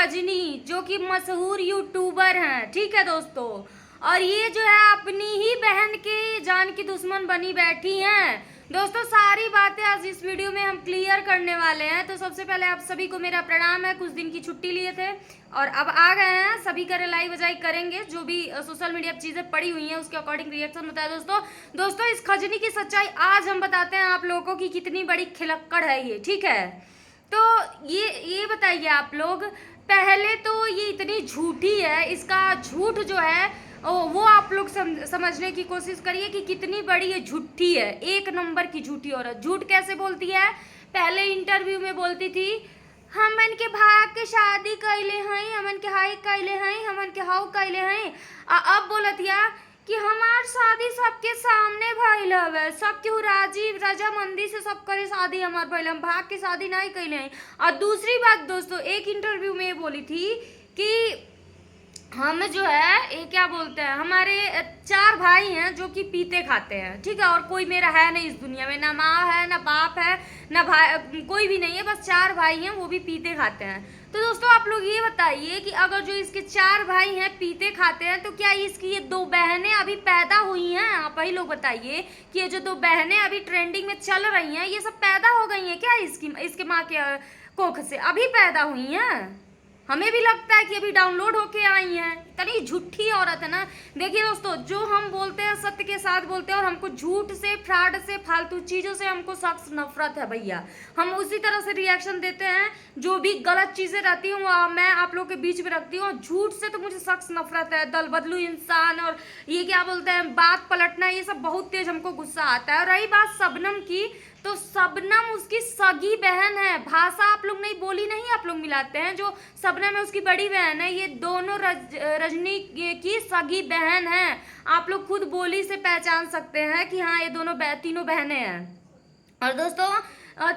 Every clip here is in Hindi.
खजनी जो कि मशहूर यूट्यूबर हैं, ठीक है दोस्तों। और ये जो है अपनी ही बहन के जान की दुश्मन बनी बैठी हैं दोस्तों। सारी बातें आज इस वीडियो में हम क्लियर करने वाले हैं। तो सबसे पहले आप सभी को मेरा प्रणाम है। कुछ दिन की छुट्टी लिए थे और अब आ गए हैं, सभी का रिलाई वजाई करेंगे। जो भी सोशल मीडिया पर चीज़ें पड़ी हुई हैं उसके अकॉर्डिंग रिएक्शन होता है दोस्तों। इस खजनी की सच्चाई आज हम बताते हैं आप लोगों की कितनी बड़ी खिलक्कड़ है ये, ठीक है। तो ये बताइए आप लोग, पहले तो ये इतनी झूठी है, इसका झूठ जो है वो आप लोग समझने की कोशिश करिए कि कितनी बड़ी ये झूठी है। एक नंबर की झूठी औरत। झूठ कैसे बोलती है? पहले इंटरव्यू में बोलती थी हमन के भाग के शादी कैले हैं, हमन के हाई कैले हैं, हमन के हाउ कैले हैं। अब बोलत या कि हमार शादी सबके सामने भइल हवे, सबके राजी रजामंदी से सब करे शादी हमार भइल, हम भाग के शादी नहीं कैले हैं। और दूसरी बात दोस्तों, एक इंटरव्यू में बोली थी कि हम जो है ये क्या बोलते हैं, हमारे 4 भाई हैं जो कि पीते खाते हैं, ठीक है। और कोई मेरा है नहीं इस दुनिया में, ना माँ है ना बाप है ना भाई, कोई भी नहीं है, बस 4 भाई हैं वो भी पीते खाते हैं। तो दोस्तों आप लोग ये बताइए कि अगर जो इसके 4 भाई हैं पीते खाते हैं तो क्या इसकी ये 2 बहनें अभी पैदा हुई हैं? आप ही लोग बताइए कि ये जो 2 बहनें अभी ट्रेंडिंग में चल रही हैं ये सब पैदा हो गई हैं क्या इसके माँ के कोख से? अभी पैदा हुई हैं? हमें भी लगता है कि अभी डाउनलोड होके आई हैं। इतनी झूठी औरत है ना। देखिए दोस्तों, जो हम बोलते हैं सत्य के साथ बोलते हैं, और हमको झूठ से, फ्रॉड से, फालतू चीज़ों से हमको सख्त नफरत है भैया। हम उसी तरह से रिएक्शन देते हैं। जो भी गलत चीज़ें रहती हैं वो मैं आप लोग के बीच में रखती हूँ। झूठ से तो मुझे सख्त नफरत है। दल बदलू इंसान और ये क्या बोलते हैं बात पलटना, ये सब बहुत तेज हमको गुस्सा आता है। और रही बात शबनम की, तो शबनम उसकी सगी बहन है। भाषा आप लोग नहीं बोली नहीं आप लोग मिलाते हैं। जो शबनम है उसकी बड़ी बहन है, ये दोनों रजनी की सगी बहन है। आप लोग खुद बोली से पहचान सकते हैं कि हाँ ये तीनों बहनें हैं। और दोस्तों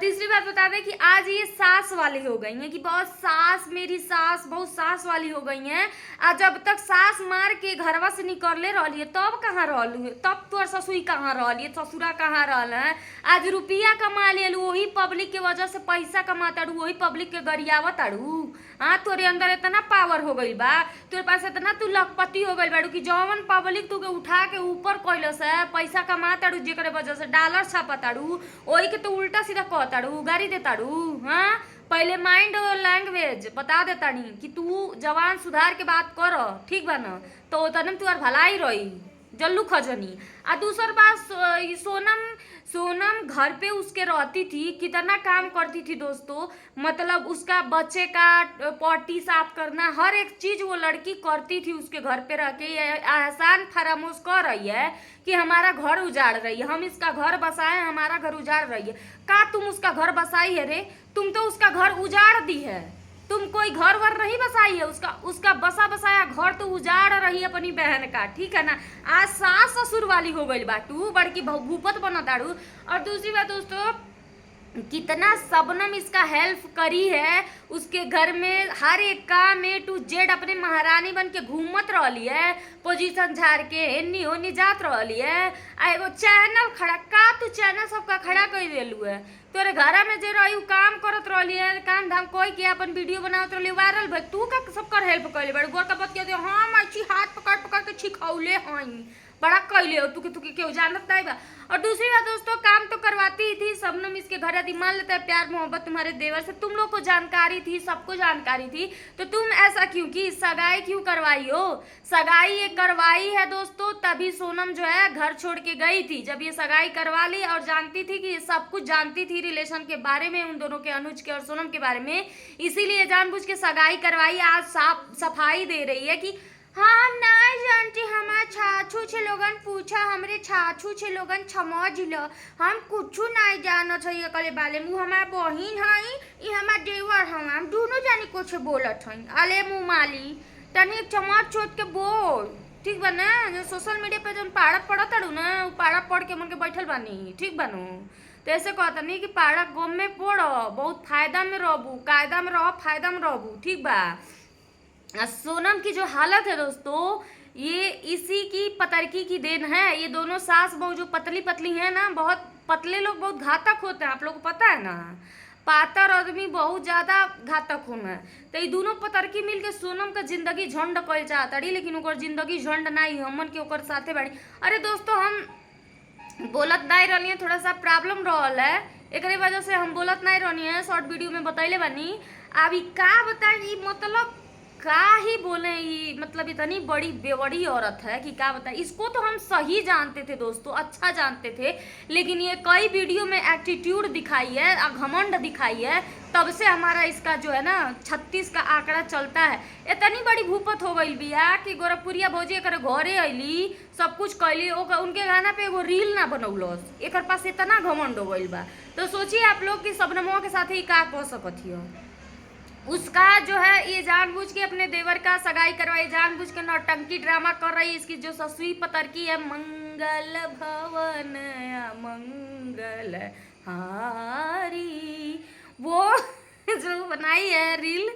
तीसरी बात बता दें कि आज ये सास वाली हो गई हैं कि बहुत सास, मेरी सास बहुत सास वाली हो गई हैं। आज जब तक सास मार के घरवा से निकलले रही तब कहाँ रहलू, तब तो ससुई कहाँ रही, ससुरा कहाँ रहल है। आज रुपया कमा लेलू, वही पब्लिक के वजह से पैसा कमाताड़ू, वही पब्लिक के गरियावताड़ू। हाँ, तोरे अंदर इतना पावर हो गई बा, तोरे पास इतना तू लखपति हो गई बाड़ू कि जौन पब्लिक तुके उठा के ऊपर कैलस है, पैसा कमाताड़ू जेकरे वजह से डॉलर छापताड़ू, वही के तो उल्टा सीधा कहताड़ू, गाड़ी देताड़ू। हाँ, पहले माइंड और लैंग्वेज बता देतानी कि तू जवान सुधार के बात कर, ठीक बा न, तो तनम तुआर भलाई रही जल्लू खजनी। आ दूसर बात, सोनम घर पे उसके रहती थी, कितना काम करती थी दोस्तों। मतलब उसका बच्चे का पॉटी साफ करना, हर एक चीज वो लड़की करती थी उसके घर पे रह के। एहसान फरामोश कर रही है कि हमारा घर उजाड़ रही है, हम इसका घर बसाए, हमारा घर उजाड़ रही है। का तुम उसका घर बसाई है रे? तुम तो उसका घर उजाड़ दी है। तुम कोई घर वर नहीं बसाई है, उसका बसा बसाया घर तो उजाड़ रही है अपनी बहन का, ठीक है ना। आज सास ससुर वाली हो गई बाटू, बड़की भूपत बना दारू। और दूसरी बात दोस्तों, कितना शबनम इसका हेल्प करी है। उसके घर में हर एक काम में टू जेड अपने महारानी बन के घूमत रही है, पोजीशन झाड़ के एन्नी ओन्नी जात रही है। एगो चैनल खड़ा, का तू चैनल सबका खड़ा कर देलू है। तोरे घर में जे रही काम करत रही है, काम धाम कोई के अपन वीडियो बनावत रही, वायरल भाई तू का सबकर हेल्प कैले बड़ी गोर का बात कहते हम अच्छी हाथ पकड़ पकड़ के छिखौले हई, बड़ा कैले हो तुके केहू जानत नहीं बा। और दूसरी बात दोस्तों, काम तो करवाती ही थी शबनम इसके घर, यदि मान लेता है प्यार मोहब्बत तुम्हारे देवर से, तुम लोग को जानकारी थी, सबको जानकारी थी, तो तुम ऐसा क्यों की सगाई क्यों करवाई हो? सगाई ये करवाई है दोस्तों तभी सोनम जो है घर छोड़ के गई थी, जब ये सगाई करवा ली और जानती थी कि ये सब कुछ जानती थी रिलेशन के बारे में, उन दोनों के, अनुज के और सोनम के बारे में, इसीलिए जानबूझ के सगाई करवाई। आज सफाई दे रही है कि हम नहीं जानती, हमारे छाछू छे लोगन पूछा, हमरे छाछू छे लोगन समझ लो, हम कुछ नहीं जानत है एकरे बारे में। हमार बहिन हई, ई हमार देवर हम दोनों जानी कुछ बोलत हई। अले मुँह माली तनी एक चमाच छोट के बोल, ठीक बा ना। जो सोशल मीडिया पे जो पाड़ा पड़त अड़ू ना, वो पाड़ा पढ़ के मन के बैठल बानी, ठीक बानू। तो ऐसे कहता नहीं कि पाड़ा गोम में पढ़, बहुत फायदा में रहबू, कायदा में रह, फायदा में रहबू, ठीक बा। सोनम की जो हालत है दोस्तों, ये इसी की पतरकी की देन है। ये दोनों सास बहू जो पतली पतली हैं ना, बहुत पतले लोग बहुत घातक होते हैं, आप लोग को पता है ना। पातर आदमी बहुत ज्यादा घातक होना। तो ये दोनों पतरकी मिल के सोनम का जिंदगी झंड कइल चाहता रही, लेकिन ओकर जिंदगी झंड नहीं, हमन के ओकर साथे बाड़ी। अरे दोस्तों, हम बोलत नहीं रहनी है, थोड़ा सा प्रॉब्लम रहल है, एकरे वजह से हम बोलत नहीं रहनी है, शॉर्ट वीडियो में बतैले बानी। अब ई का बताई, मतलब का ही बोले, ये मतलब इतनी बड़ी बेवड़ी औरत है कि क्या बताए। इसको तो हम सही जानते थे दोस्तों, अच्छा जानते थे, लेकिन ये कई वीडियो में एटीट्यूड दिखाई है, घमंड दिखाई है, तब से हमारा इसका जो है ना 36 का आंकड़ा चलता है। इतनी बड़ी भूपत हो गई बिया कि गोरखपुरिया भौजी एक घरे अली, सब कुछ कैली, उनके गाना पे एगो रील ना बनौलस, एक पास इतना घमंड हो गई बा। तो सोचिए आप लोग कि शबनमवा के साथ ही का कह सकत हियो। उसका जो है ये जानबूझ के अपने देवर का सगाई करवाई, जानबूझ के नौटंकी ड्रामा कर रही। इसकी जो ससुई पतरकी है, मंगल भवन मंगल हारी, वो जो बनाई है रील,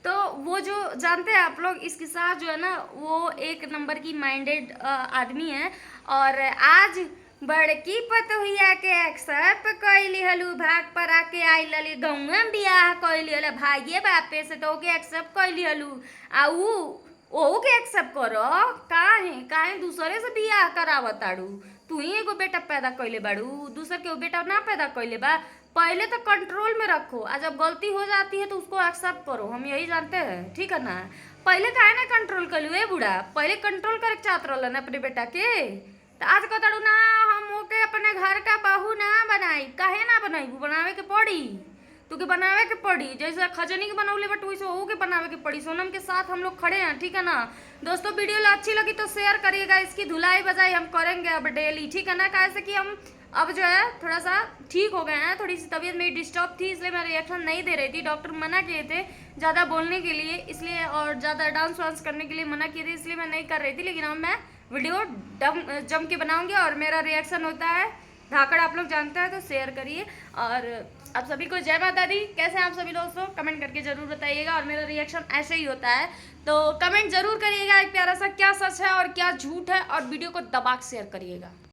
तो वो जो जानते हैं आप लोग, इसके साथ जो है ना वो एक नंबर की माइंडेड आदमी है। और आज बड़की पतोहिया के एक्सेप्ट कैली हलू, भाग पर आके आई लली, गौवा बियाह कैली हल, भाइये बापे से तो ओके एक्सेप्ट कैली हलू। आ ओ के एक्सेप्ट करो, काहे दूसरे से बियाह करावताड़ू। तू ही एगो बेटा पैदा कैले बाड़ू, दूसर के बेटा ना पैदा कैले बा। पहले तो कंट्रोल में रखो, और जब गलती हो जाती है तो उसको एक्सेप्ट करो, हम यही जानते हैं, ठीक है ना। पहले काहे ना कंट्रोल कलू ए बूढ़ा, पहले कंट्रोल करे चाहत रहलन अपने बेटा के, तो आज कहताड़ू ना हम ओके अपने घर का बहू ना बनाई। काहे ना बनाई, बनावे के पड़ी, तुके बनावे के पड़ी, जैसे खजनी के बनौले बट वैसे वो के बनावे के पड़ी। सोनम के साथ हम लोग खड़े हैं, ठीक है ना दोस्तों। वीडियो अच्छी लगी तो शेयर करिएगा, इसकी धुलाई बजाई हम करेंगे अब डेली, ठीक है ना। कैसे कि हम अब जो है थोड़ा सा ठीक हो गए हैं, थोड़ी सी तबीयत मेरी डिस्टर्ब थी, इसलिए मैं रिएक्शन नहीं दे रही थी। डॉक्टर मना किए थे ज़्यादा बोलने के लिए, इसलिए, और ज़्यादा डांस वांस करने के लिए मना किए थे, इसलिए मैं नहीं कर रही थी। लेकिन अब मैं वीडियो जम के बनाऊंगी, और मेरा रिएक्शन होता है धाकड़, आप लोग जानते हैं, तो शेयर करिए। और आप सभी को जय माता दी। कैसे हैं आप सभी दोस्तों, कमेंट करके जरूर बताइएगा। और मेरा रिएक्शन ऐसे ही होता है, तो कमेंट जरूर करिएगा एक प्यारा सा, क्या सच है और क्या झूठ है, और वीडियो को दबा के शेयर करिएगा।